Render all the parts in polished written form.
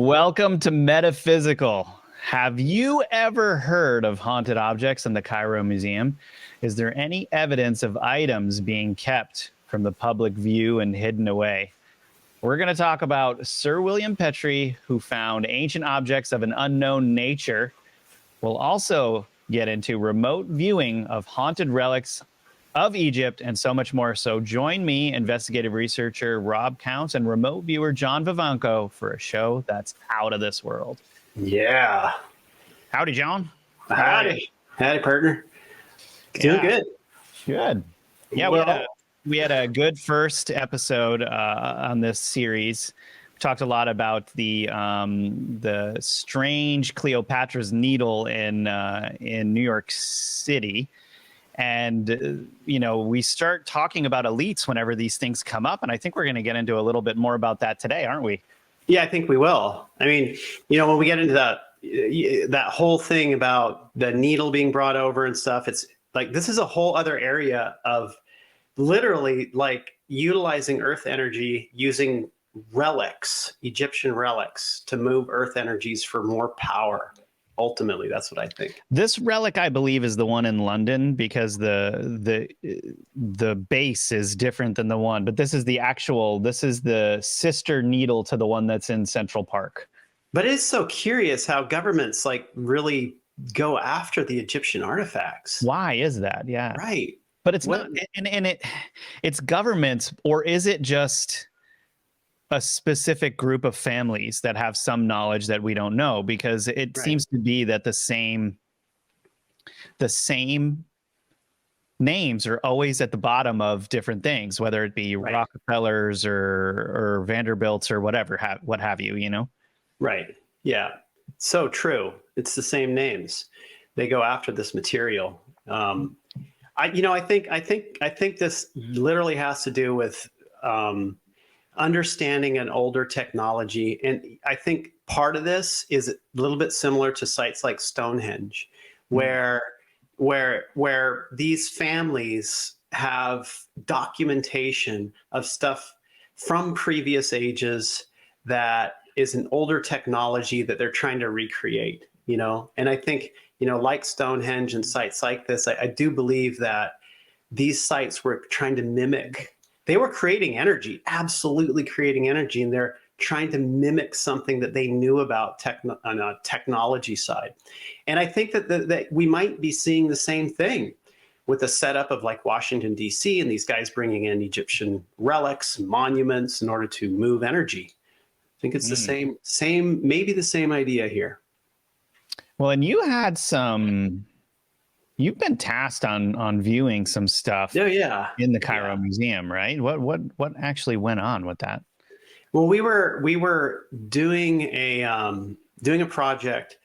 Welcome to Metaphysical. Have you ever heard of haunted objects in the Cairo Museum? Is there any evidence of items being kept from the public view and hidden away? We're going to talk about Sir William Petrie, who found ancient objects of an unknown nature. We'll also get into remote viewing of haunted relics of Egypt and so much more. So join me, investigative researcher Rob Counts and remote viewer John Vivanco, for a show that's out of this world. Yeah. Howdy, John. Howdy. Howdy, partner. Doing good. Good. Yeah, we had a good first episode on this series. We talked a lot about the strange Cleopatra's Needle in New York City. And, we start talking about elites whenever these things come up. And I think we're going to get into a little bit more about that today, aren't we? Yeah, I think we will. I mean, when we get into that whole thing about the needle being brought over and stuff, it's like this is a whole other area of literally like utilizing earth energy, using relics, Egyptian relics, to move earth energies for more power. Ultimately, that's what I think. This relic, I believe, is the one in London because the base is different than the one. But this is the sister needle to the one that's in Central Park. But it's so curious how governments like really go after the Egyptian artifacts. Why is that? Yeah. Right. But it's not, and it's governments, or is it just a specific group of families that have some knowledge that we don't know? Because it seems to be that the same names are always at the bottom of different things, whether it be Rockefellers or Vanderbilts or whatever, what have you, Right. Yeah. So true. It's the same names. They go after this material. I think this literally has to do with understanding an older technology. And I think part of this is a little bit similar to sites like Stonehenge, where these families have documentation of stuff from previous ages that is an older technology that they're trying to recreate, And I think, like Stonehenge and sites like this, I do believe that these sites were trying to mimic. They were creating energy, absolutely creating energy, and they're trying to mimic something that they knew about on a technology side. And I think that we might be seeing the same thing with the setup of like Washington, D.C., and these guys bringing in Egyptian relics, monuments in order to move energy. I think it's the same, maybe the same idea here. Well, and you've been tasked on viewing some stuff in the Cairo Museum, right? What actually went on with that? Well, we were doing a project,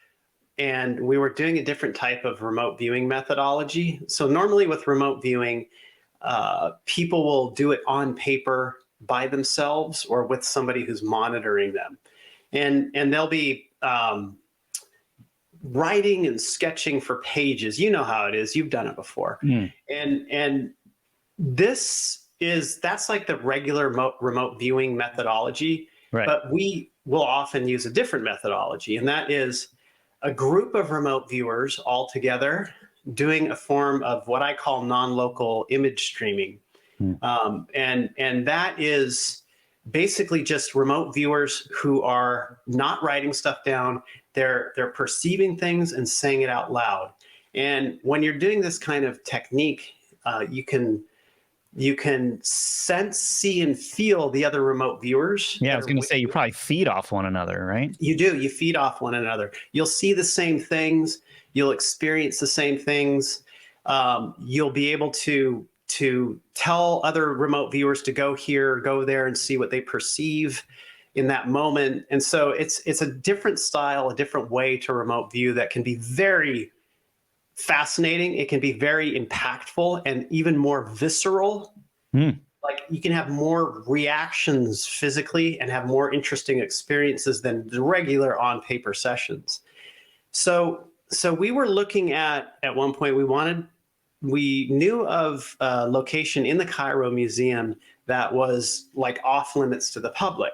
and we were doing a different type of remote viewing methodology. So normally with remote viewing, people will do it on paper by themselves or with somebody who's monitoring them. And they'll be writing and sketching for pages. You know how it is. You've done it before. And that's like the regular remote viewing methodology. Right. But we will often use a different methodology, and that is a group of remote viewers all together doing a form of what I call non-local image streaming. And that is basically just remote viewers who are not writing stuff down. They're perceiving things and saying it out loud. And when you're doing this kind of technique, you can sense, see, and feel the other remote viewers. Yeah, I was going to say you probably feed off one another, right? You do. You feed off one another. You'll see the same things. You'll experience the same things. You'll be able to tell other remote viewers to go here, go there, and see what they perceive in that moment. And so it's a different style, a different way to remote view that can be very fascinating. It can be very impactful and even more visceral. Like you can have more reactions physically and have more interesting experiences than the regular on paper sessions. So we were looking at one point, we knew of a location in the Cairo Museum that was like off limits to the public.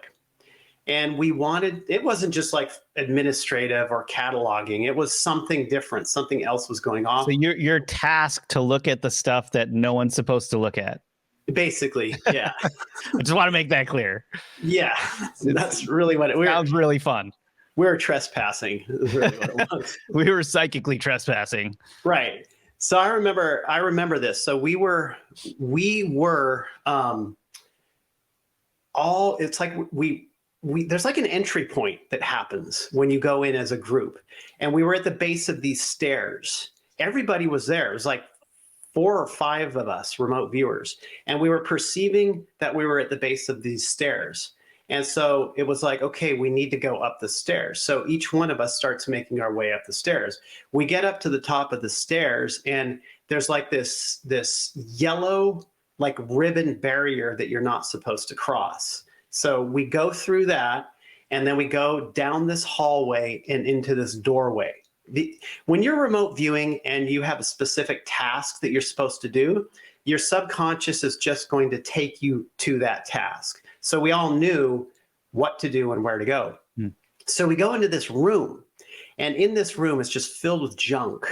And we wanted, it wasn't just like administrative or cataloging. It was something different. Something else was going So off. you're tasked to look at the stuff that no one's supposed to look at. Basically, yeah. I just want to make that clear. Yeah, that's really what it sounds really fun. We were trespassing, is really what it was. We were psychically trespassing. Right. So I remember this. So we were all, it's like we there's like an entry point that happens when you go in as a group. And we were at the base of these stairs. Everybody was there. It was like 4 or 5 of us remote viewers. And we were perceiving that we were at the base of these stairs. And so it was like, okay, we need to go up the stairs. So each one of us starts making our way up the stairs. We get up to the top of the stairs, and there's like this yellow like ribbon barrier that you're not supposed to cross. So we go through that, and then we go down this hallway and into this doorway. When you're remote viewing and you have a specific task that you're supposed to do, your subconscious is just going to take you to that task. So we all knew what to do and where to go. So we go into this room, and in this room it's just filled with junk,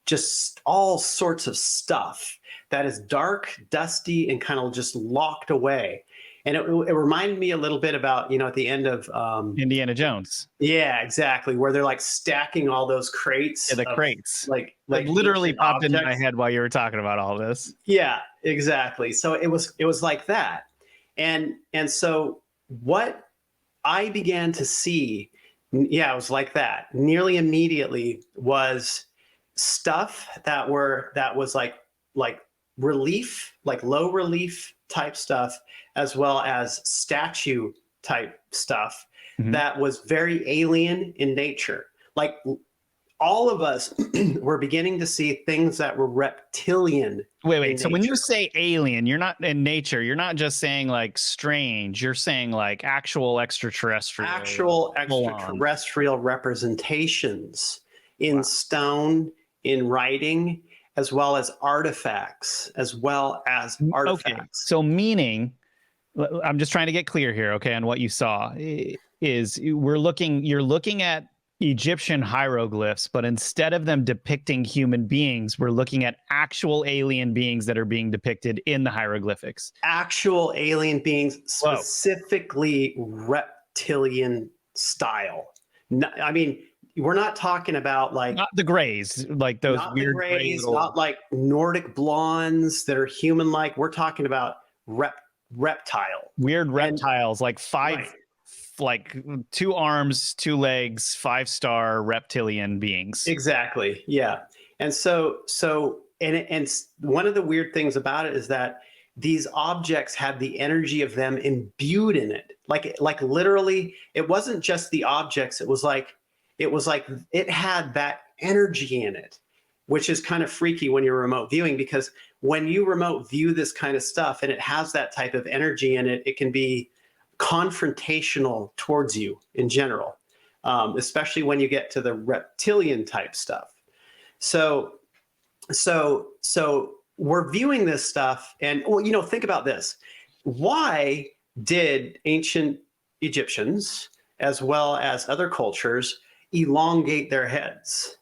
just all sorts of stuff that is dark, dusty, and kind of just locked away. And it reminded me a little bit about, at the end of Indiana Jones. Yeah, exactly. Where they're like stacking all those crates. Yeah, the crates. Like literally popped objects. into my head while you were talking about all this. Yeah, exactly. So it was like that. And so what I began to see, it was like that. Nearly immediately was stuff that was like relief, like low relief type stuff, as well as statue type stuff that was very alien in nature. Like all of us were beginning to see things that were reptilian. Wait. So when you say alien, you're not in nature. You're not just saying like strange. You're saying like actual extraterrestrial. Actual extraterrestrial representations in stone, in writing, as well as artifacts, Okay. So meaning, I'm just trying to get clear here, okay, on what you saw is you're looking at Egyptian hieroglyphs, but instead of them depicting human beings, we're looking at actual alien beings that are being depicted in the hieroglyphics. Actual alien beings, specifically reptilian style. No, I mean, we're not talking about like not the grays, like those not weird the grays, little... not like Nordic blondes that are human-like. We're talking about reptile. Weird reptiles, like like 2 arms, 2 legs, 5-star reptilian beings. Exactly. Yeah. And so one of the weird things about it is that these objects had the energy of them imbued in it. Like literally, it wasn't just the objects. It was like it had that energy in it, which is kind of freaky when you're remote viewing, because when you remote view this kind of stuff and it has that type of energy in it, it can be confrontational towards you in general, especially when you get to the reptilian type stuff. So we're viewing this stuff, and think about this. Why did ancient Egyptians, as well as other cultures, elongate their heads?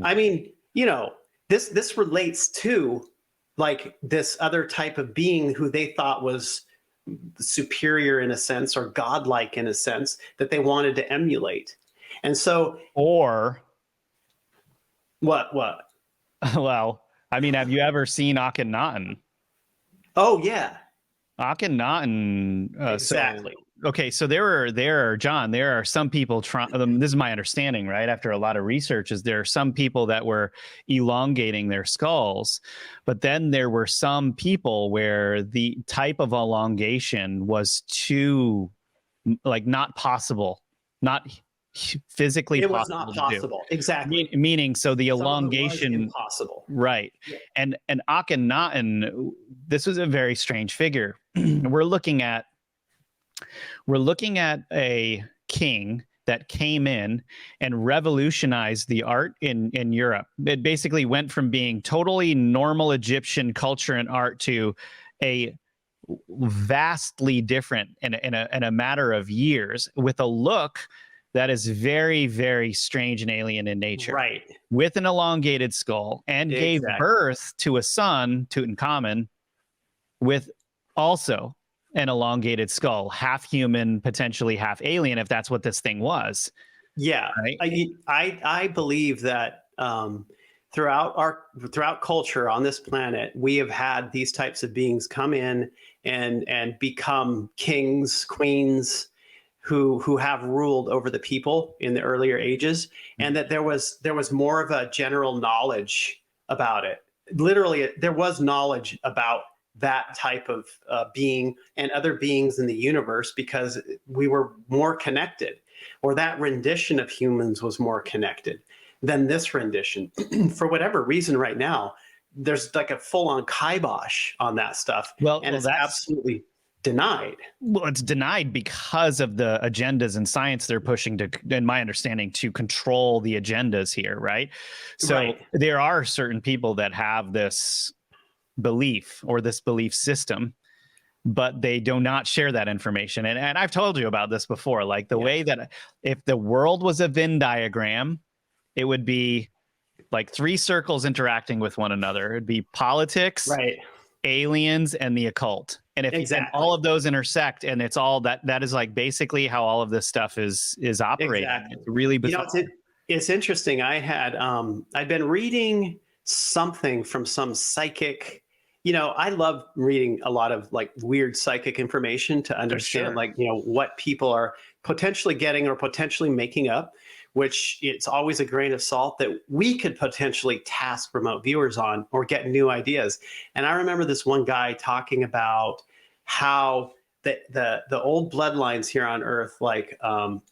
I mean, this relates to like this other type of being who they thought was superior in a sense, or godlike in a sense, that they wanted to emulate. And so, or what? Well, I mean, have you ever seen Akhenaten? Oh yeah, Akhenaten. Exactly. So there are some people trying. This is my understanding, right? After a lot of research, is there are some people that were elongating their skulls, but then there were some people where the type of elongation was too, like, not possible, not physically it possible. Was not possible. Exactly. Meaning, so the elongation impossible. Right. Yeah. And Akhenaten, this was a very strange figure. We're looking at a king that came in and revolutionized the art in Europe. It basically went from being totally normal Egyptian culture and art to a vastly different in a matter of years, with a look that is very, very strange and alien in nature, Right. with an elongated skull, and gave Exactly. birth to a son, Tutankhamun, with also an elongated skull, half human, potentially half alien, if that's what this thing was. Yeah, Right. I believe that throughout culture on this planet, we have had these types of beings come in and become kings, queens, who have ruled over the people in the earlier ages, and that there was more of a general knowledge about it. Literally, there was knowledge about that type of being and other beings in the universe because we were more connected, or that rendition of humans was more connected than this rendition. For whatever reason, right now, there's like a full-on kibosh on that stuff, and Well, it's that's absolutely denied. well, it's denied because of the agendas in science they're pushing to, in my understanding, to control the agendas here, right? So Right. there are certain people that have this belief or this belief system, but they do not share that information. And I've told you about this before, like the Yeah. way that if the world was a Venn diagram, it would be like three circles interacting with one another. It'd be politics, Right. aliens, and the occult. And if and all Exactly. of those intersect, and it's all that is like basically how all of this stuff is operating. Exactly. It's really You know, bizarre. it's interesting. I'd been reading something from some psychic. I love reading a lot of like weird psychic information to understand, Sure. like, what people are potentially getting or potentially making up, which it's always a grain of salt that we could potentially task remote viewers on or get new ideas. And I remember this one guy talking about how the old bloodlines here on Earth, like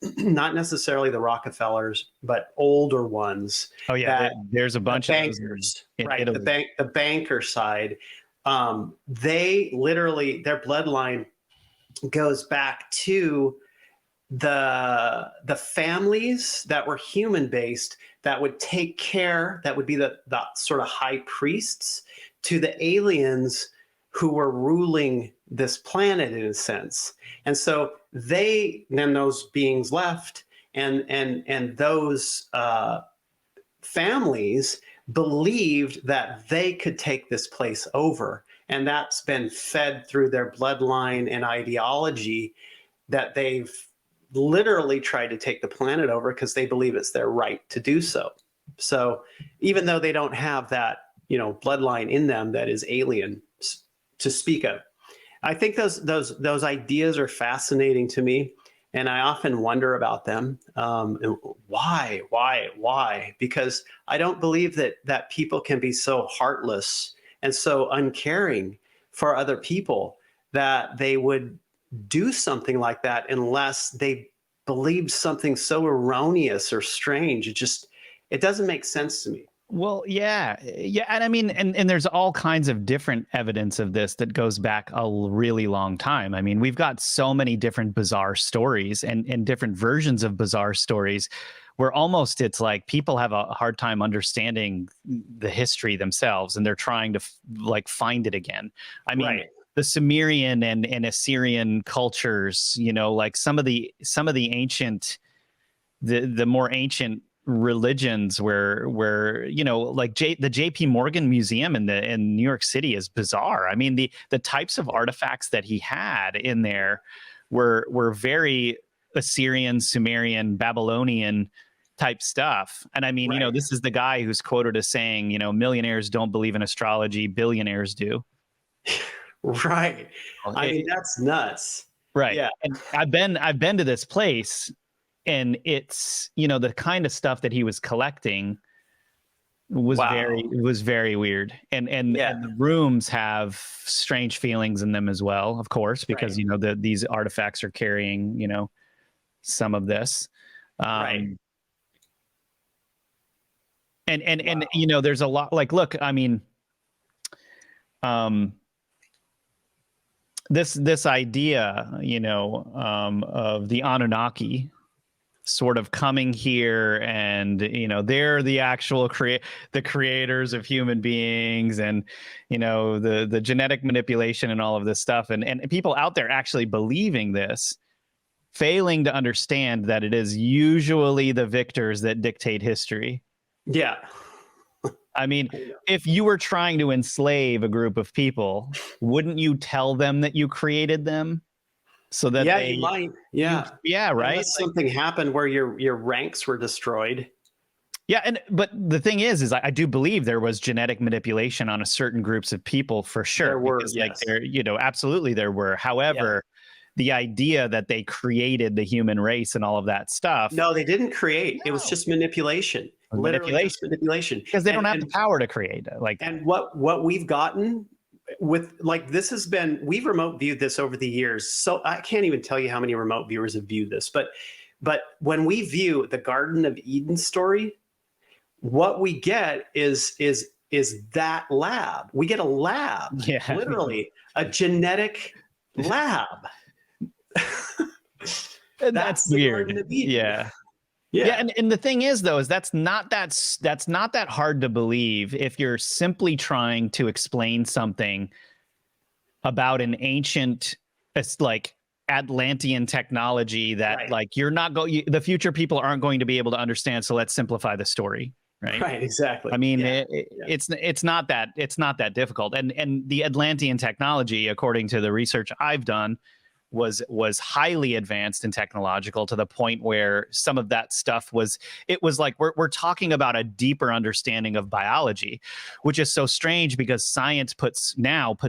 not necessarily the Rockefellers, but older ones, Oh yeah, that there's a the bunch of those bankers, in right? Italy. The banker side, they literally, their bloodline goes back to the families that were human based, that would take care, that would be the sort of high priests to the aliens who were ruling this planet in a sense. And so those beings left, and those families believed that they could take this place over, and that's been fed through their bloodline and ideology, that they've literally tried to take the planet over because they believe it's their right to do so. So even though they don't have that, bloodline in them that is alien to speak of, I think those ideas are fascinating to me, and I often wonder about them. And why? Because I don't believe that people can be so heartless and so uncaring for other people that they would do something like that unless they believed something so erroneous or strange. It doesn't make sense to me. Well, yeah, and I mean, and there's all kinds of different evidence of this that goes back a really long time. I mean, we've got so many different bizarre stories and different versions of bizarre stories, where almost it's like people have a hard time understanding the history themselves, and they're trying to like find it again. I mean, Right. the Sumerian and Assyrian cultures, like some of the ancient, the more ancient religions where like the JP Morgan Museum in New York City is bizarre. I mean, the types of artifacts that he had in there were very Assyrian, Sumerian, Babylonian type stuff. And I mean, Right. this is the guy who's quoted as saying, millionaires don't believe in astrology, billionaires do. Right. I mean, that's nuts. Right. Yeah. And I've been to this place, and it's, the kind of stuff that he was collecting was Wow. very weird. And Yeah. the rooms have strange feelings in them as well, of course, because Right. these artifacts are carrying, some of this. Right. And Wow. there's a lot, like, look, I mean, this idea, of the Anunnaki, sort of coming here, and they're the actual the creators of human beings, and the genetic manipulation and all of this stuff, and people out there actually believing this, failing to understand that it is usually the victors that dictate history. Yeah. I mean, if you were trying to enslave a group of people, wouldn't you tell them that you created them? So that you might. Yeah. Right. Unless something happened where your ranks were destroyed. Yeah, but the thing is I do believe there was genetic manipulation on a certain groups of people for sure. There were, because, yes. Absolutely there were. However, the idea that they created the human race and all of that stuff. No, they didn't create. It was just manipulation. Literally just manipulation. Because they don't have the power to create it. And what we've gotten with this has been, we've remote viewed this over the years. So I can't even tell you how many remote viewers have viewed this, but when we view the Garden of Eden story, what we get is that lab. We get a lab, literally a genetic lab. That's weird. Yeah, and the thing is, though, is that's not that hard to believe if you're simply trying to explain something about an ancient, Atlantean technology that the future people aren't going to be able to understand. So let's simplify the story. Right. Exactly. I mean, it's not that difficult. And the Atlantean technology, according to the research I've done, was highly advanced and technological to the point where some of that stuff was like we're talking about a deeper understanding of biology, which is so strange because science puts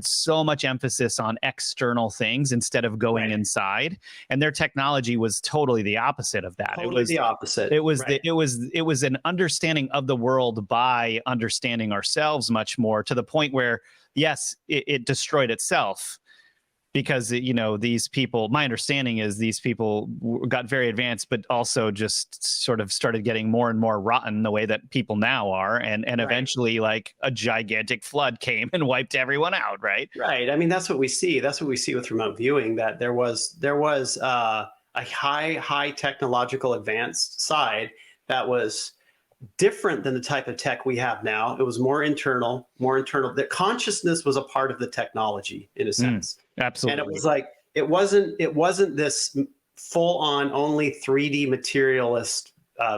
so much emphasis on external things instead of going inside, and their technology was totally the opposite of that. Totally the opposite. It was an understanding of the world by understanding ourselves much more, to the point where yes, it destroyed itself. Because, these people, my understanding is these people got very advanced, but also just sort of started getting more and more rotten the way that people now are. And eventually, a gigantic flood came and wiped everyone out. Right. Right. I mean, that's what we see. That's what we see with remote viewing, that there was a high technological advanced side that was different than the type of tech we have now. It was more internal. The consciousness was a part of the technology in a sense. Absolutely. And it was it wasn't this full on only 3D materialist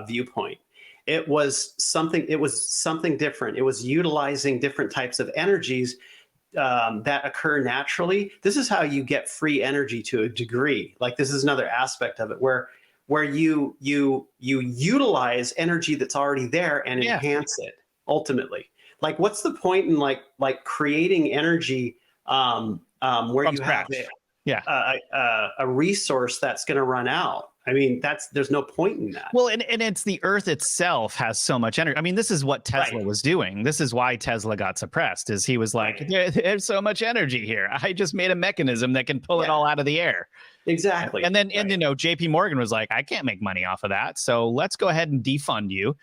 viewpoint. It was something different. It was utilizing different types of energies that occur naturally. This is how you get free energy to a degree. This is another aspect of it where you utilize energy that's already there and enhance it ultimately. What's the point in creating energy where from you scratch. have a resource that's going to run out? I mean, there's no point in that. Well, and it's the Earth itself has so much energy. I mean, this is what Tesla was doing. This is why Tesla got suppressed, is he was like, there's so much energy here. I just made a mechanism that can pull it all out of the air. Exactly. And then, JP Morgan was like, I can't make money off of that. So let's go ahead and defund you.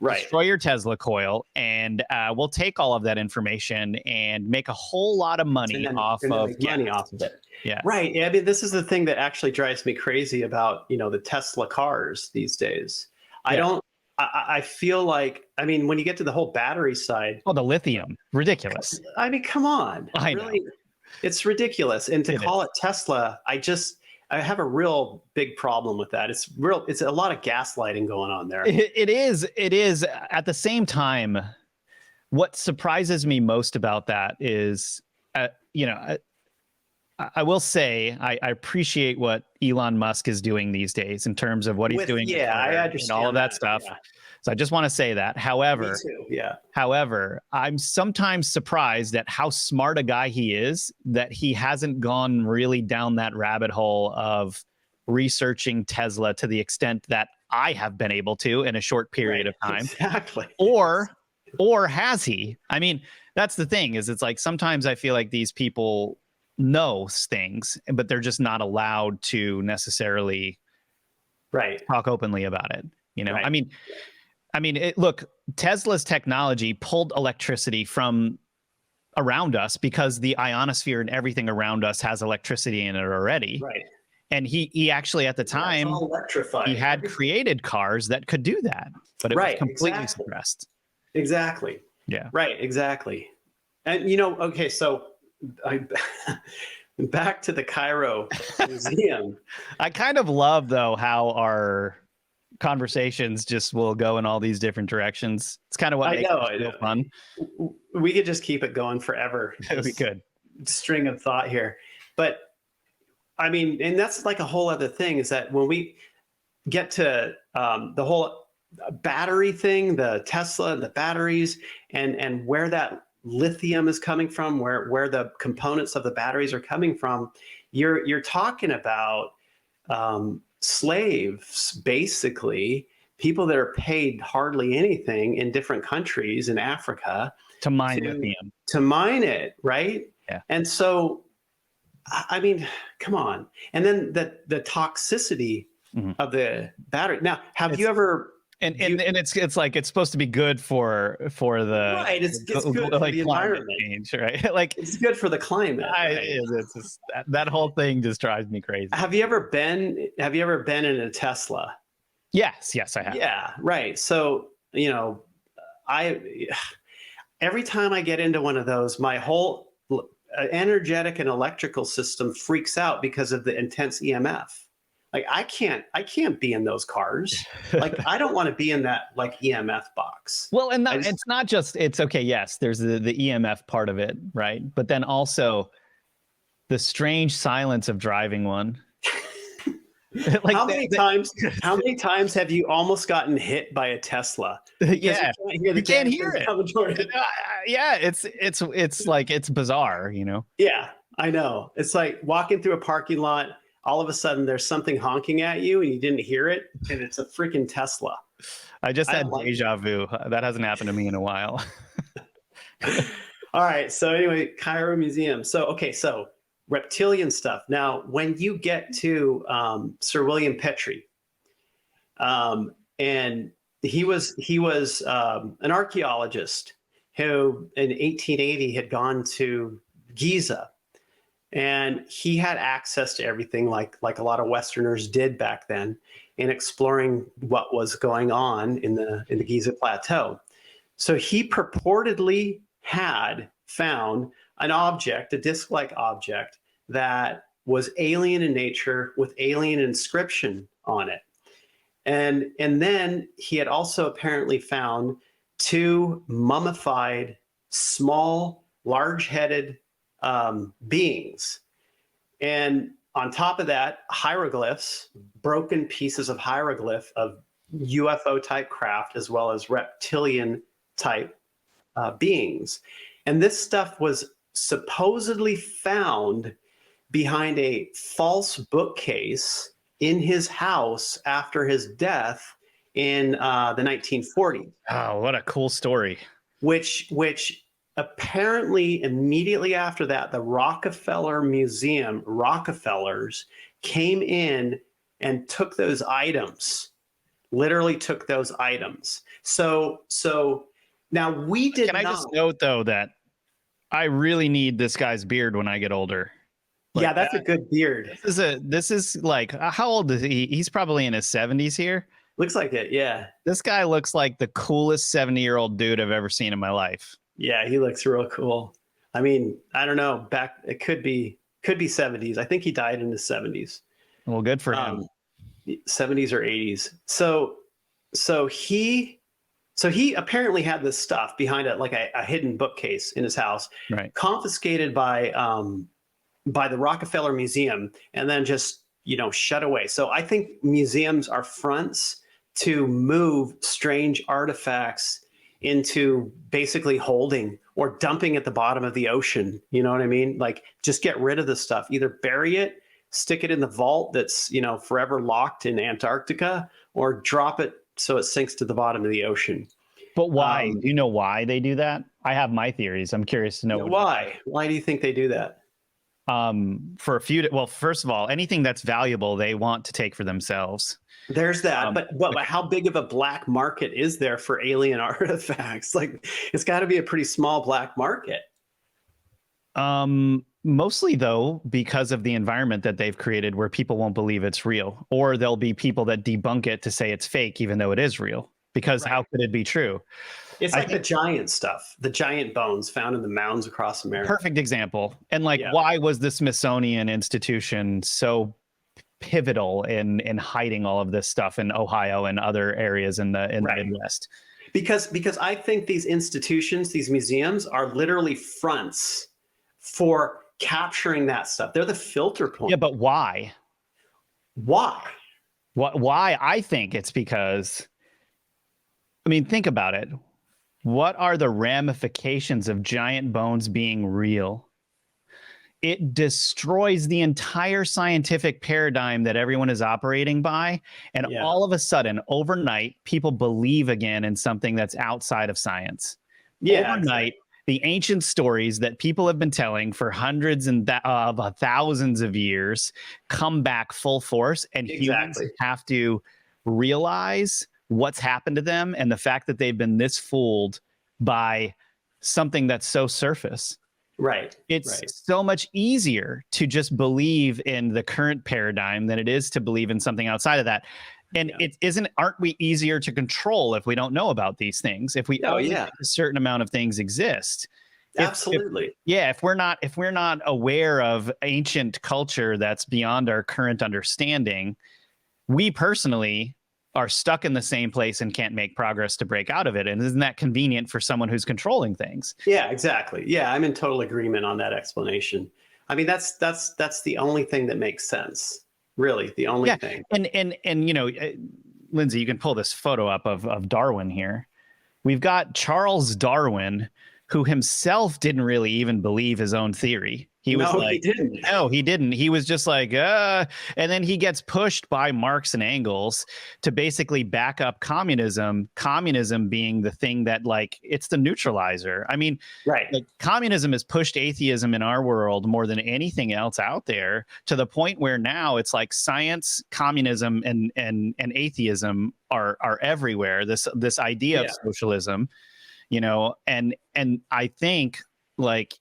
Destroy your Tesla coil, and we'll take all of that information and make a whole lot of money off of it. Yeah. Right. I mean, this is the thing that actually drives me crazy about, the Tesla cars these days. I feel like, I mean, when you get to the whole battery side. Oh, the lithium. Ridiculous. I mean, come on. I know. It's ridiculous. And to call it Tesla, I have a real big problem with that. It's a lot of gaslighting going on there. It is. At the same time, what surprises me most about that is, I will say I appreciate what Elon Musk is doing these days in terms of what he's doing. Yeah, I understand. And all of that stuff. Yeah. So I just want to say that. However, me too. Yeah. However, I'm sometimes surprised at how smart a guy he is, that he hasn't gone really down that rabbit hole of researching Tesla to the extent that I have been able to in a short period of time. Exactly. Or has he? I mean, that's the thing, is it's like sometimes I feel like these people know things, but they're just not allowed to necessarily talk openly about it. I mean, look, Tesla's technology pulled electricity from around us because the ionosphere and everything around us has electricity in it already. Right. And he actually at the That's time all electrified. he had created cars that could do that, but it was Right, completely exactly. suppressed. Exactly. Yeah. Right, exactly. And okay, so I back to the Cairo Museum. I kind of love though how our conversations just will go in all these different directions. It's kind of what I makes know, it I feel know. fun. We could just keep it going forever. We could. String of thought here. But I mean, and that's like a whole other thing, is that when we get to the whole battery thing, the Tesla, the batteries, and where that lithium is coming from, where the components of the batteries are coming from, you're talking about slaves, basically, people that are paid hardly anything in different countries in Africa To mine lithium. to mine it, right? Yeah. And so, I mean, come on. And then the toxicity of the battery. Now, have you ever? And it's like it's supposed to be good for the Right, it's good for like the climate environment. change, right? Like It's good for the climate. Right? it's just, that whole thing just drives me crazy. Have you ever been in a Tesla? Yes, I have. Yeah, right. So, I every time I get into one of those, my whole energetic and electrical system freaks out because of the intense EMF. Like I can't be in those cars. Like I don't want to be in that like EMF box. Well, and it's not just, it's okay. Yes, there's the EMF part of it, right? But then also the strange silence of driving one. Like how many times have you almost gotten hit by a Tesla? Yeah, you can't hear it. Yeah, it's like it's bizarre, Yeah, I know. It's like walking through a parking lot. All of a sudden, there's something honking at you, and you didn't hear it, and it's a freaking Tesla. I just had deja vu. That hasn't happened to me in a while. All right. So anyway, Cairo Museum. So reptilian stuff. Now, when you get to Sir William Petrie, and he was an archaeologist who in 1880 had gone to Giza, and he had access to everything like a lot of Westerners did back then in exploring what was going on in the Giza Plateau. So he purportedly had found an object, a disc-like object that was alien in nature with alien inscription on it. And then he had also apparently found two mummified, small, large-headed beings. And on top of that, hieroglyphs, broken pieces of hieroglyph of UFO type craft, as well as reptilian type beings. And this stuff was supposedly found behind a false bookcase in his house after his death in the 1940s. Oh, what a cool story. Which apparently immediately after that, the Rockefeller Museum, Rockefellers, came in and took those items, literally took those items. So now we did not. Can I just note, though, that I really need this guy's beard when I get older. Like yeah, that's a good beard. This is like, how old is he? He's probably in his 70s here. Looks like it, yeah. This guy looks like the coolest 70-year-old dude I've ever seen in my life. Yeah, he looks real cool. I mean, I don't know. It could be 70s. I think he died in his 70s. Well, good for him. 70s or 80s. So he apparently had this stuff behind a hidden bookcase in his house, right? Confiscated by the Rockefeller Museum, and then just shut away. So I think museums are fronts to move strange artifacts into basically holding or dumping at the bottom of the ocean. You know what I mean? Like just get rid of the stuff, either bury it, stick it in the vault that's, forever locked in Antarctica, or drop it so it sinks to the bottom of the ocean. But why? Do you know why they do that? I have my theories. I'm curious to know why. Why do you think they do that? For a few, well, first of all, anything that's valuable, they want to take for themselves. There's that. But how big of a black market is there for alien artifacts? Like, it's got to be a pretty small black market. Mostly, though, because of the environment that they've created where people won't believe it's real, or there'll be people that debunk it to say it's fake, even though it is real. Because Right. how could it be true? It's I like the think giant stuff, the giant bones found in the mounds across America. perfect example. And like, Yeah. why was the Smithsonian Institution so pivotal in hiding all of this stuff in Ohio and other areas in the Right. Midwest? Because I think these institutions, these museums are literally fronts for capturing that stuff. They're the filter point. Yeah, but why? Why? Why? I think it's because, I mean, think about it. What are the ramifications of giant bones being real? It destroys the entire scientific paradigm that everyone is operating by. And Yeah. all of a sudden, overnight, people believe again in something that's outside of science. Yeah. Overnight, Exactly. the ancient stories that people have been telling for hundreds of thousands of years come back full force, and humans Exactly. have to realize what's happened to them and the fact that they've been this fooled by something that's so surface. Right. It's Right. so much easier to just believe in the current paradigm than it is to believe in something outside of that. And Yeah. it isn't, aren't we easier to control if we don't know about these things? If we Oh, only yeah. think a certain amount of things exist. Absolutely. Yeah, if we're not aware of ancient culture that's beyond our current understanding, we personally are stuck in the same place and can't make progress to break out of it. And isn't that convenient for someone who's controlling things? Yeah, exactly. Yeah, I'm in total agreement on that explanation. I mean, that's the only thing that makes sense. Really, the only Yeah, thing. and you know, Lindsay, you can pull this photo up of Darwin here. We've got Charles Darwin, who himself didn't really even believe his own theory. He was No, like, he didn't. no, he didn't. He was just like, and then he gets pushed by Marx and Engels to basically back up communism, communism being the thing that, like, it's the neutralizer. I mean, Right. like, communism has pushed atheism in our world more than anything else out there, to the point where now it's like science, communism, and atheism are everywhere. This idea of Yeah. socialism, you know, and I think, like,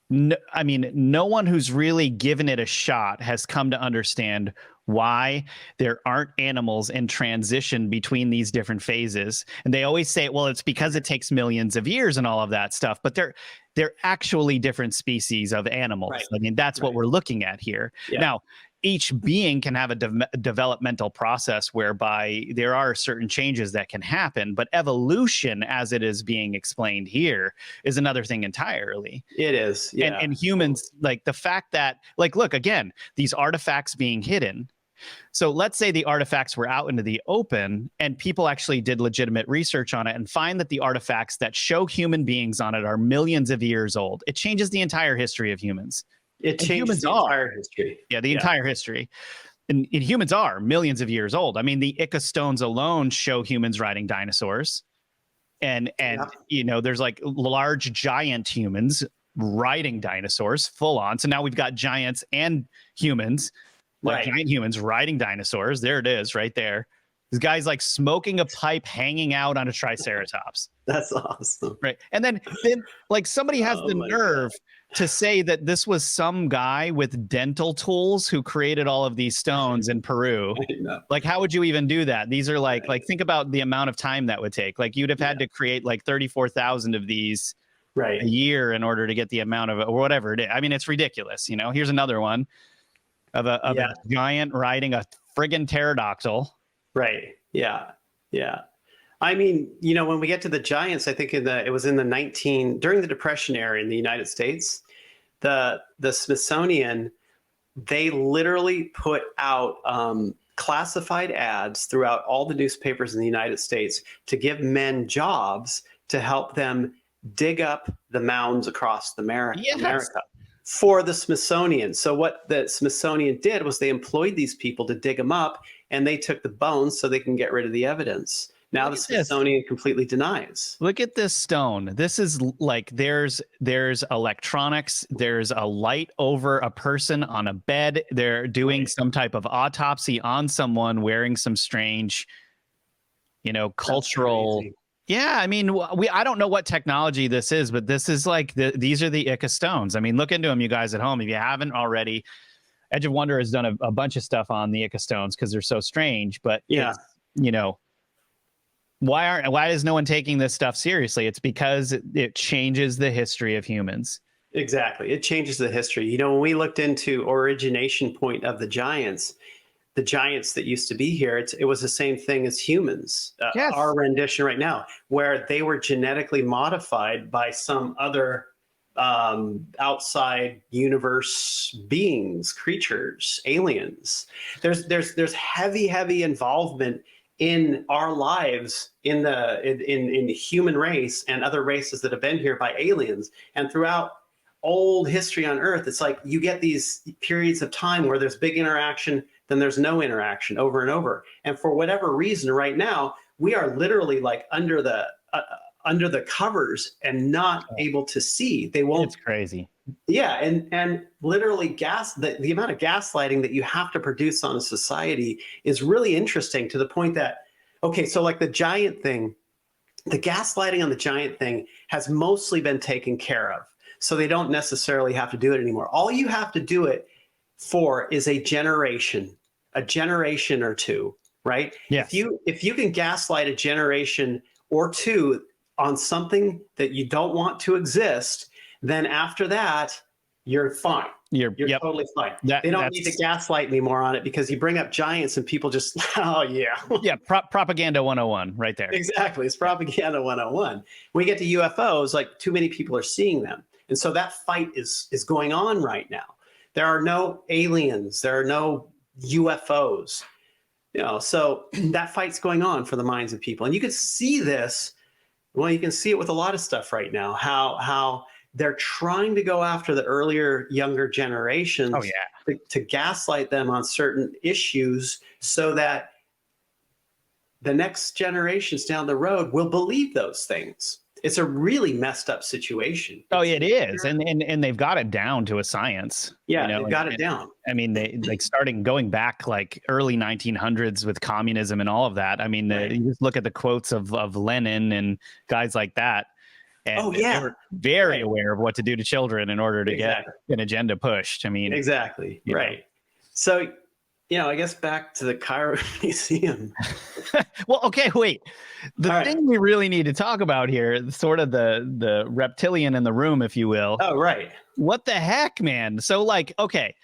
no, I mean, no one who's really given it a shot has come to understand why there aren't animals in transition between these different phases. And they always say, well, it's because it takes millions of years and all of that stuff. But they're actually different species of animals. Right. I mean, that's what Right. we're looking at here. Yeah. Now, each being can have a developmental process whereby there are certain changes that can happen, but evolution, as it is being explained here, is another thing entirely. It is. Yeah. And humans, like, the fact that, like, look, again, these artifacts being hidden. So let's say the artifacts were out into the open and people actually did legitimate research on it and find that the artifacts that show human beings on it are millions of years old. It changes the entire history of humans. It changes humans the entire history. Yeah, the entire history. And humans are millions of years old. I mean, the Ica stones alone show humans riding dinosaurs. And you know, there's like large giant humans riding dinosaurs full on. So now we've got giants and humans, like giant humans riding dinosaurs. There it is, right there. This guy's like smoking a pipe, hanging out on a triceratops. That's awesome. Right. And then like, somebody has the nerve to say that this was some guy with dental tools who created all of these stones in Peru. Like, how would you even do that? These are like think about the amount of time that would take. Like, you'd have had to create like 34,000 of these a year in order to get the amount of it, or whatever it is. I mean, it's ridiculous. You know, here's another one of a giant riding a friggin' pterodactyl. Right. Yeah. Yeah. I mean, you know, when we get to the giants, I think it was in during the Depression era in the United States, the Smithsonian, they literally put out classified ads throughout all the newspapers in the United States to give men jobs to help them dig up the mounds across America for the Smithsonian. So what the Smithsonian did was they employed these people to dig them up, and they took the bones so they can get rid of the evidence. Now the Smithsonian completely denies. Look at this stone. This is like, there's electronics. There's a light over a person on a bed. They're doing some type of autopsy on someone wearing some strange, you know, cultural Yeah, I mean, I don't know what technology this is, but this is like these are the Ica stones. I mean, look into them, you guys at home, if you haven't already. Edge of Wonder has done a bunch of stuff on the Ica stones because they're so strange. But Yeah. it's, why is no one taking this stuff seriously? It's because it changes the history of humans. Exactly. It changes the history. When we looked into origination point of the giants that used to be here, it was the same thing as humans. Yes. Our rendition right now, where they were genetically modified by some other outside universe beings, creatures, aliens. There's heavy involvement in our lives in the human race and other races that have been here by aliens, and throughout old history on Earth, it's like you get these periods of time where there's big interaction, then there's no interaction over and over. And for whatever reason, right now we are literally like under the covers and not able to see. They won't. It's crazy. Yeah, and literally the amount of gaslighting that you have to produce on a society is really interesting, to the point that, okay, so like the giant thing, the gaslighting on the giant thing has mostly been taken care of. So they don't necessarily have to do it anymore. All you have to do it for is a generation or two, right? Yes. If you can gaslight a generation or two on something that you don't want to exist, then after that, you're fine. You're totally fine. They don't need to gaslight anymore on it, because you bring up giants and people just, oh yeah. Yeah, propaganda 101 right there. Exactly. It's propaganda 101. When we get to UFOs, like, too many people are seeing them. And so that fight is going on right now. There are no aliens. There are no UFOs. So that fight's going on for the minds of people. And you can see this. Well, you can see it with a lot of stuff right now, how they're trying to go after the earlier, younger generations. Oh, yeah. to gaslight them on certain issues, so that the next generations down the road will believe those things. It's a really messed up situation. Oh, it is. And they've got it down to a science. Yeah, they've got it down. I mean, they like going back like early 1900s with communism and all of that. I mean, Right. you just look at the quotes of Lenin and guys like that. And yeah. they were very aware of what to do to children in order to get an agenda pushed. I mean, exactly. Right. So, I guess back to the Cairo Museum. Well, okay, wait. The thing we really need to talk about here, sort of the reptilian in the room, if you will. Oh, right. What the heck, man? So, like, okay,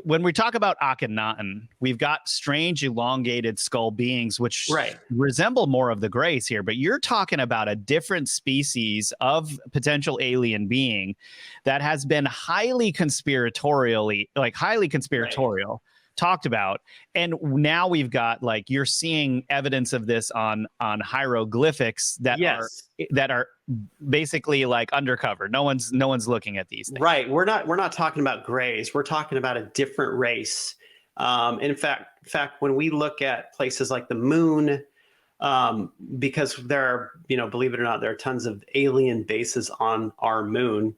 when we talk about Akhenaten, we've got strange elongated skull beings, which resemble more of the Greys here, but you're talking about a different species of potential alien being that has been highly conspiratorial talked about. And now we've got, like, you're seeing evidence of this on hieroglyphics that are basically like undercover. No one's looking at these things. Right. We're not talking about Greys. We're talking about a different race. In fact, when we look at places like the moon, because there are, believe it or not, there are tons of alien bases on our moon.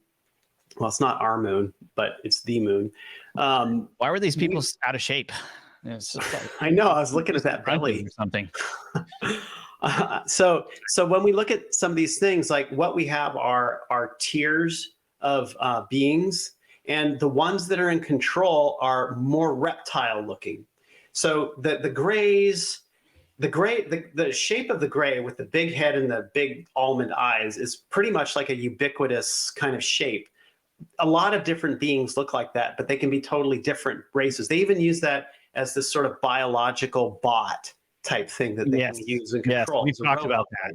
Well, it's not our moon, but it's the moon. Why were these people out of shape? I know. I was looking at that belly or something. So when we look at some of these things, like, what we have are tiers of beings, and the ones that are in control are more reptile looking. So the Greys, the shape of the Grey with the big head and the big almond eyes is pretty much like a ubiquitous kind of shape. A lot of different beings look like that, but they can be totally different races. They even use that as this sort of biological bot type thing that they can use and control. We've talked about that.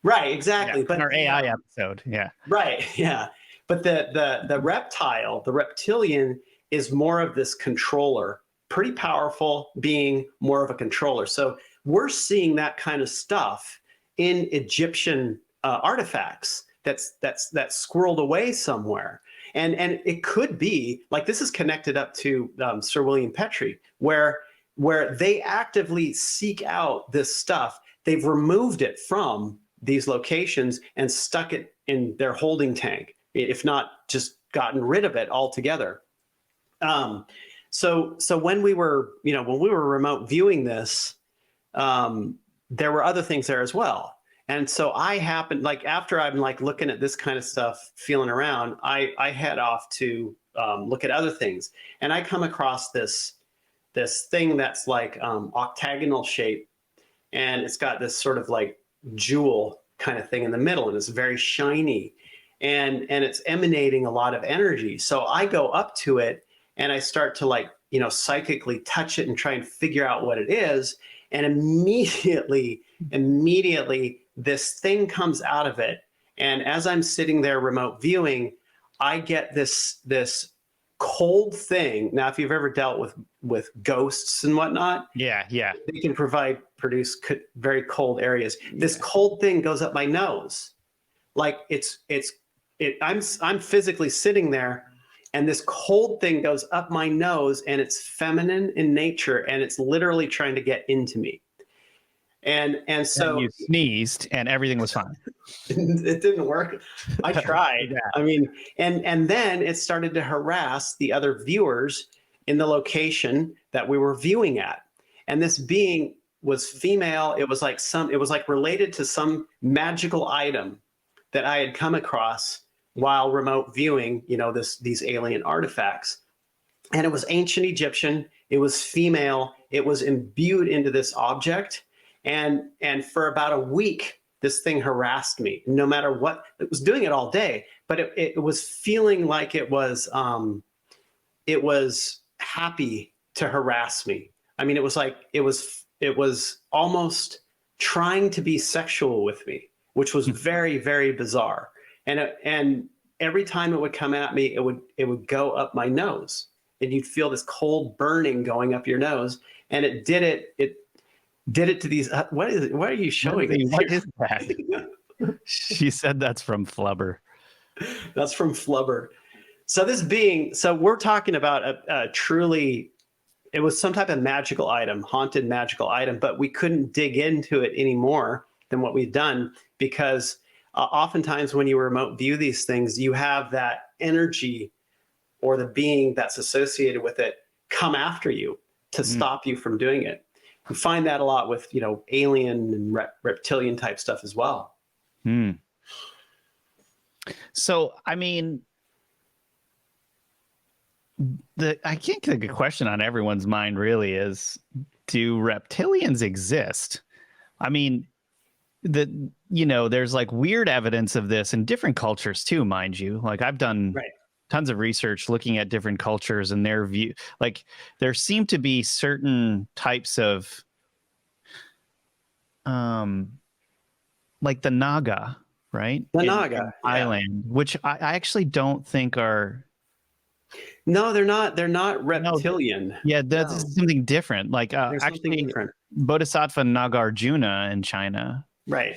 Right, exactly. But in our AI episode, right, yeah. But the reptile, the reptilian, is more of this controller, pretty powerful being, more of a controller. So we're seeing that kind of stuff in Egyptian artifacts that's squirreled away somewhere. And it could be, like, this is connected up to Sir William Petrie, where they actively seek out this stuff. They've removed it from these locations and stuck it in their holding tank, if not just gotten rid of it altogether. So when we were remote viewing this, there were other things there as well. And so I happen, like, after I'm like looking at this kind of stuff, feeling around, I head off to look at other things, and I come across this thing that's like octagonal shape, and it's got this sort of like jewel kind of thing in the middle, and it's very shiny, and it's emanating a lot of energy. So I go up to it and I start to, like, psychically touch it and try and figure out what it is, and immediately this thing comes out of it. And as I'm sitting there remote viewing, I get this cold thing. Now, if you've ever dealt with ghosts and whatnot, Yeah, yeah. they can produce very cold areas. This cold thing goes up my nose, like I'm physically sitting there, and this cold thing goes up my nose, and it's feminine in nature, and it's literally trying to get into me. And so And you sneezed, and everything was fine. it didn't work. I tried. Yeah. I mean, and then it started to harass the other viewers in the location that we were viewing at. And this being was female. It was like related to some magical item that I had come across while remote viewing, these alien artifacts. And it was ancient Egyptian. It was female. It was imbued into this object. And for about a week, this thing harassed me. No matter what, it was doing it all day, but it was feeling like it was happy to harass me. I mean, it was like it was almost trying to be sexual with me, which was very, very bizarre. And every time it would come at me, it would go up my nose, and you'd feel this cold burning going up your nose. And it did it to these. What is it? What are you showing? What is that? She said that's from Flubber. That's from Flubber. So we're talking about a truly, it was some type of magical item, haunted magical item, but we couldn't dig into it any more than what we've done, because oftentimes when you remote view these things, you have that energy or the being that's associated with it come after you to stop you from doing it. You find that a lot with, alien and reptilian type stuff as well. So, I mean, I think the good question on everyone's mind really is, do reptilians exist? I mean, there's like weird evidence of this in different cultures too, mind you. Like, I've done tons of research looking at different cultures and their view. Like, there seem to be certain types of, like the Naga, right? The Naga island, which I actually don't think are. No, they're not. They're not reptilian. Yeah, that's something different. Like actually, different. Bodhisattva Nagarjuna in China, right?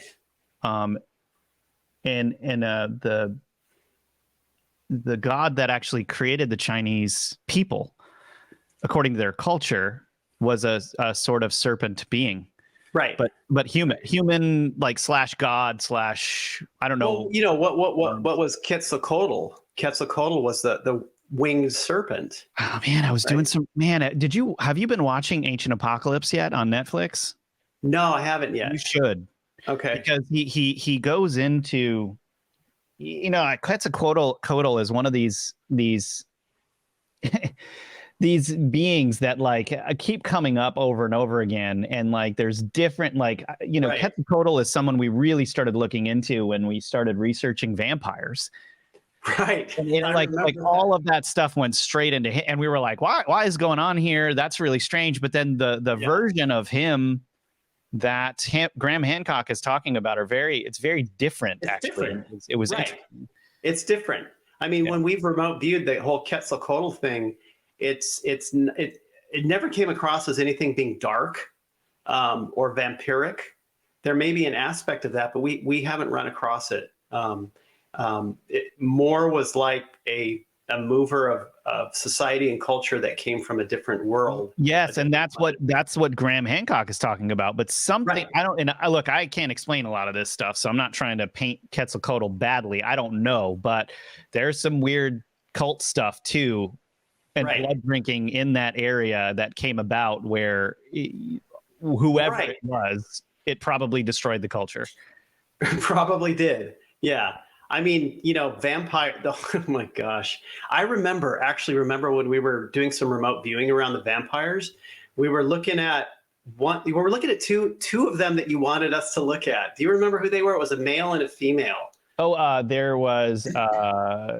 And the god that actually created the Chinese people, according to their culture, was a sort of serpent being. Right. But human like / god / I don't know. Well, what was Quetzalcoatl? Quetzalcoatl was the winged serpent. Oh man, I was doing some have you been watching Ancient Apocalypse yet on Netflix? No, I haven't yet. You should. Okay. Because he goes into, Quetzalcoatl is one of these these beings that like keep coming up over and over again, and like there's different Quetzalcoatl is someone we really started looking into when we started researching vampires. Right. And like all of that stuff went straight into him, and we were like, why is going on here? That's really strange. But then the version of him that Graham Hancock is talking about it's very different. Actually, it was interesting. It's different. I mean, when we've remote viewed the whole Quetzalcoatl thing, it never came across as anything being dark or vampiric. There may be an aspect of that, but we haven't run across it. It more was like a mover of society and culture that came from a different world. Yes, and that's what Graham Hancock is talking about. But something look, I can't explain a lot of this stuff, so I'm not trying to paint Quetzalcoatl badly. I don't know, but there's some weird cult stuff too, and blood drinking in that area that came about where whoever it was, it probably destroyed the culture. Probably did. Yeah. I mean, vampire. Oh my gosh. Actually remember when we were doing some remote viewing around the vampires, we were looking at we were looking at two of them that you wanted us to look at. Do you remember who they were? It was a male and a female. Oh, there was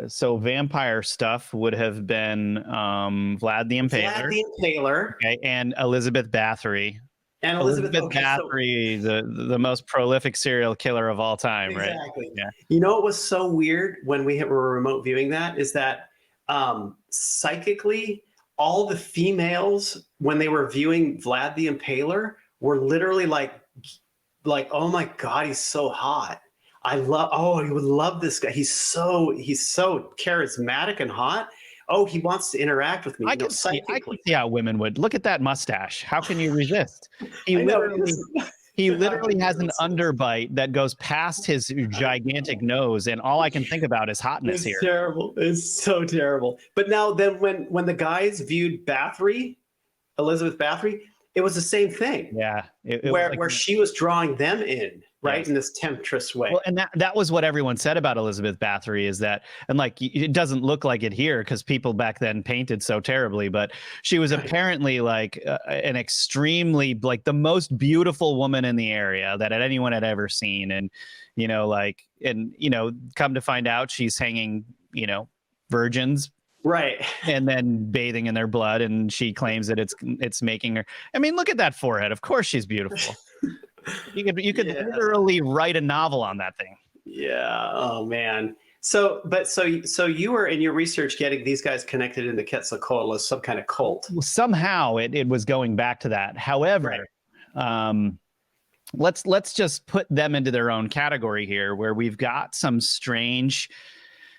so vampire stuff would have been Vlad the Vlad Impaler, the Impaler, okay, and Elizabeth Bathory. and Elizabeth. Okay, Bathory, the most prolific serial killer of all time, right? exactly. Yeah. You know what was so weird when we were remote viewing that is that psychically, all the females when they were viewing Vlad the Impaler were literally like, oh my God, he's so hot. You would love this guy. He's so charismatic and hot. Oh, he wants to interact with me. I can see how women would look at that mustache. How can you resist? He literally has an underbite that goes past his gigantic nose, and all I can think about is hotness here. It's terrible. It's so terrible. But now then when the guys viewed Elizabeth Bathory, it was the same thing. Yeah. Where she was drawing them in, right? Yes. In this temptress way. Well, and that was what everyone said about Elizabeth Bathory is that, and like, it doesn't look like it here because people back then painted so terribly, but she was apparently like an extremely, like the most beautiful woman in the area that anyone had ever seen. And, come to find out she's hanging, virgins. Right. And then bathing in their blood, and she claims that it's making her. I mean, look at that forehead. Of course she's beautiful. You could literally write a novel on that thing. Yeah. Oh man. So you were in your research getting these guys connected into Quetzalcoatl as some kind of cult. Well, somehow it was going back to that. However, right. Let's just put them into their own category here, where we've got some strange.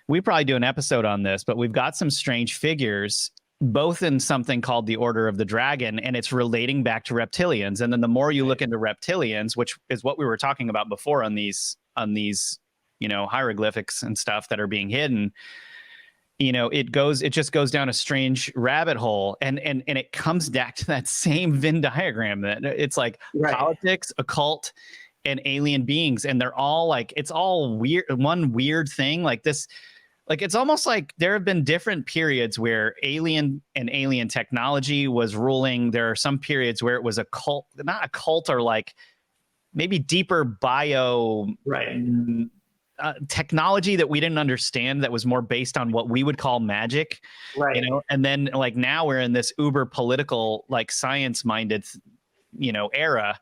We probably do an episode on this, but we've got some strange figures, both in something called the Order of the Dragon, and it's relating back to reptilians. And then the more you look into reptilians, which is what we were talking about before on these, hieroglyphics and stuff that are being hidden, it just goes down a strange rabbit hole, and it comes back to that same Venn diagram that it's like politics, occult, and alien beings, and they're all like, it's all weird, one weird thing like this. Like, it's almost like there have been different periods where alien technology was ruling. There are some periods where it was not a cult, or like maybe deeper bio technology that we didn't understand, that was more based on what we would call magic. Right. And then like now we're in this uber political, like science minded, era.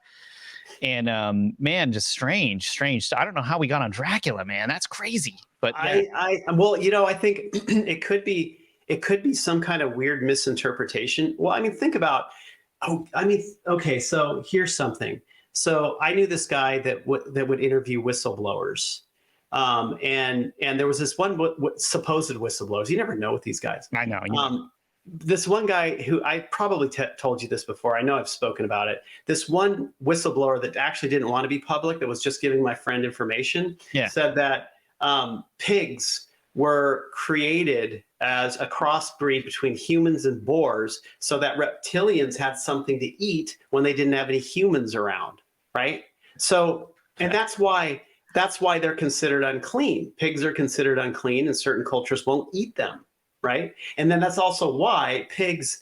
And man, just strange. I don't know how we got on Dracula, man. That's crazy. But yeah. I think it could be some kind of weird misinterpretation. Well, I mean, think about. Okay. So here's something. So I knew this guy that would interview whistleblowers, and there was this one supposed whistleblowers. You never know with these guys. I know. This one guy who I probably told you this before. I know I've spoken about it. This one whistleblower that actually didn't want to be public, that was just giving my friend information, said that pigs were created as a crossbreed between humans and boars, so that reptilians had something to eat when they didn't have any humans around, right? So, and that's why they're considered unclean. Pigs are considered unclean, and certain cultures won't eat them. Right. And then that's also why pigs,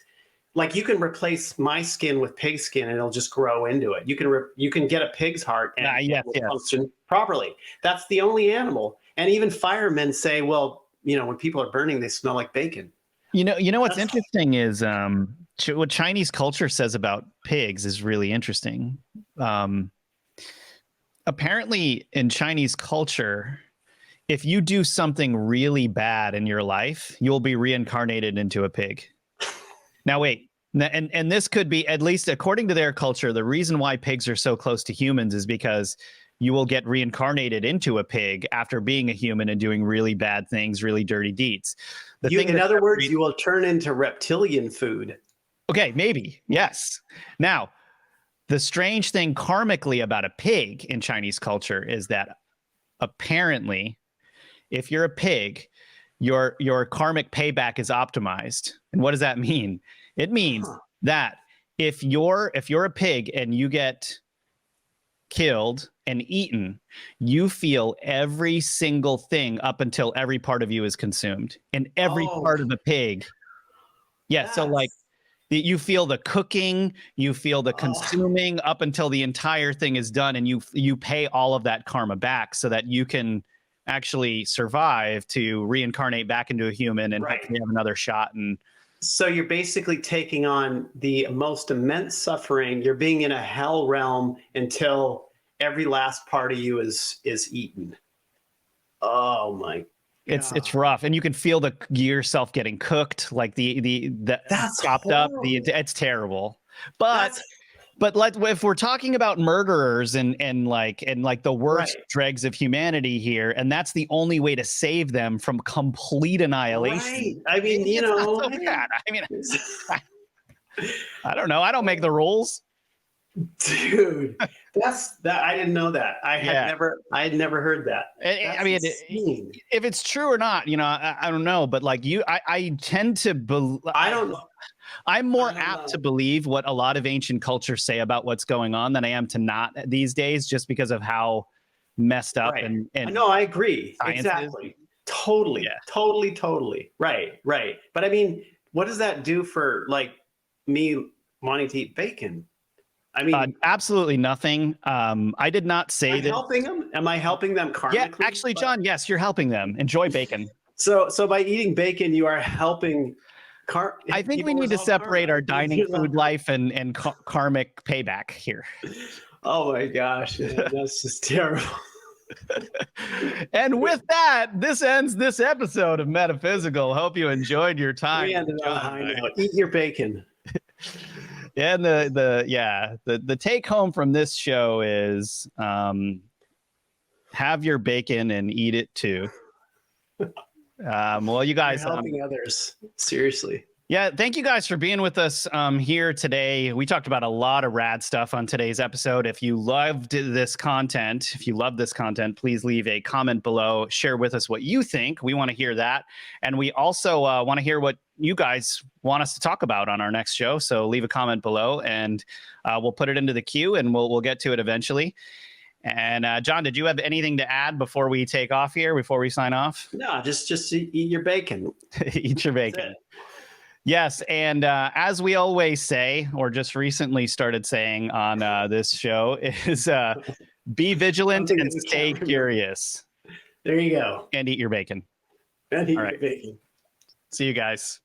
like, you can replace my skin with pig skin and it'll just grow into it. You can get a pig's heart and it will function properly. That's the only animal. And even firemen say, well, when people are burning, they smell like bacon. What's interesting is what Chinese culture says about pigs is really interesting. Apparently in Chinese culture, if you do something really bad in your life, you'll be reincarnated into a pig. Now, wait, and this could be, at least according to their culture, the reason why pigs are so close to humans is because you will get reincarnated into a pig after being a human and doing really bad things, really dirty deeds. In other words, you will turn into reptilian food. Okay, maybe, yes. Now, the strange thing karmically about a pig in Chinese culture is that apparently, if you're a pig, your karmic payback is optimized. And what does that mean? It means that if you're a pig and you get killed, and eaten, you feel every single thing up until every part of you is consumed. And every part of the pig. Yeah. So like you feel the cooking, you feel the consuming up until the entire thing is done, and you pay all of that karma back so that you can actually survive to reincarnate back into a human and hopefully have another shot. And so you're basically taking on the most immense suffering. You're being in a hell realm until every last part of you is eaten. Oh my God. It's rough, and you can feel yourself getting cooked, like the that's chopped horrible. up. It's terrible. But if we're talking about murderers and like the worst dregs of humanity here, and that's the only way to save them from complete annihilation. I mean, it's not so bad. I mean, I don't know. I don't make the rules. Dude, I didn't know that. I had never heard that. I mean, if it's true or not, I don't know. But like I tend to believe. I don't know. I'm more apt to believe what a lot of ancient cultures say about what's going on than I am to not these days, just because of how messed up and no, I agree. Exactly. Totally. Yeah. Totally. Right. But I mean, what does that do for like me wanting to eat bacon? I mean, absolutely nothing. I did not say that. Helping them? Am I helping them karmically? Yeah, actually, John, yes, you're helping them. Enjoy bacon. So by eating bacon, you are helping. I think we need to separate our dining food life and karmic payback here. Oh my gosh, man, that's just terrible. And with that, this ends this episode of Metaphysical. Hope you enjoyed your time. Eat your bacon. And the take home from this show is have your bacon and eat it too. Well, you guys helping others, seriously. Yeah, thank you guys for being with us here today. We talked about a lot of rad stuff on today's episode. If you loved this content, please leave a comment below. Share with us what you think. We want to hear that. And we also want to hear what you guys want us to talk about on our next show. So leave a comment below and we'll put it into the queue and we'll get to it eventually. And John, did you have anything to add before we take off here, before we sign off? No, just eat your bacon. Eat your bacon. Yes, and as we always say, or just recently started saying on this show, is be vigilant and stay curious. There you go. And eat your bacon. And eat your bacon. See you guys.